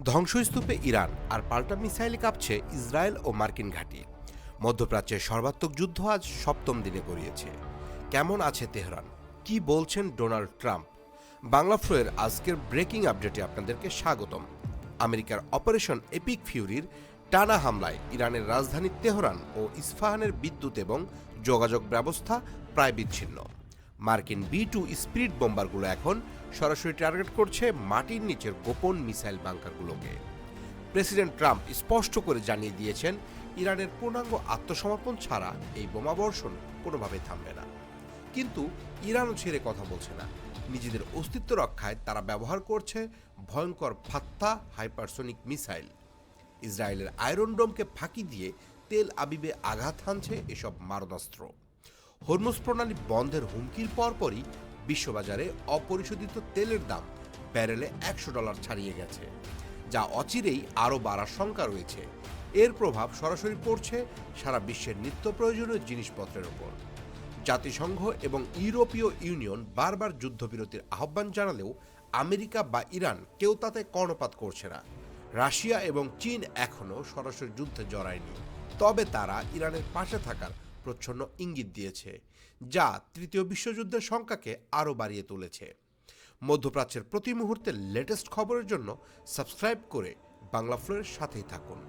ধ্বংসস্তূপে Iran আর পাল্টা মিসাইলে কাঁপছে Israel ও মার্কিন ঘাঁটি। মধ্যপ্রাচ্যের সর্বাত্মক যুদ্ধ আজ সপ্তম দিনে গড়িয়েছে। কেমন আছে তেহরান, কি বলছেন ডোনাল্ড ট্রাম্প? বাংলা ফ্লোয়ের আজকের ব্রেকিং আপডেটে আপনাদেরকে স্বাগতম। আমেরিকার অপারেশন এপিক ফিউরির টানা হামলায় ইরানের রাজধানী তেহরান ও ইস্পাহানের বিদ্যুৎ এবং যোগাযোগ ব্যবস্থা প্রায় বিচ্ছিন্ন। মার্কিন B-2 স্পিরিট বোম্বারগুলো এখন সরাসরি টার্গেট করছে মাটির নিচের গোপন মিসাইল বাংকারগুলোকে। প্রেসিডেন্ট ট্রাম্প স্পষ্ট করে জানিয়ে দিয়েছেন, ইরানের পূর্ণাঙ্গ আত্মসমর্পণ ছাড়া এই বোমাবর্ষণ কোনোভাবে থামবে না। কিন্তু ইরানও ছেড়ে কথা বলছে না। নিজেদের অস্তিত্ব রক্ষায় তারা ব্যবহার করছে ভয়ঙ্কর ফাত্তা হাইপারসোনিক মিসাইল। ইসরায়েলের আয়রন ডোমকে ফাঁকি দিয়ে তেল আবিবে আঘাত হানছে এসব মারণাস্ত্র। হরমুজ প্রণালী বন্ধের হুমকির পরপরই বিশ্ববাজারে অপরিশোধিত তেলের দাম ব্যারেলে $100 ছাড়িয়ে গেছে, যা অচিরেই আরও বাড়ার শঙ্কা রয়েছে। এর প্রভাব সরাসরি পড়ছে সারা বিশ্বের নিত্য প্রয়োজনীয় জিনিসপত্রের ওপর। জাতিসংঘ এবং ইউরোপীয় ইউনিয়ন বারবার যুদ্ধবিরতির আহ্বান জানালেও আমেরিকা বা ইরান কেউ তাতে কর্ণপাত করছে না। রাশিয়া এবং চীন এখনও সরাসরি যুদ্ধে জড়ায়নি, তবে তারা ইরানের পাশে থাকার প্রচ্ছন্ন ইঙ্গিত দিয়েছে, যা তৃতীয় বিশ্বযুদ্ধের সংখ্যাকে আরও বাড়িয়ে তুলেছে। মধ্যপ্রাচ্যের প্রতি মুহূর্তের লেটেস্ট খবরের জন্য সাবস্ক্রাইব করে বাংলা ফ্লোয়ের সাথেই থাকুন।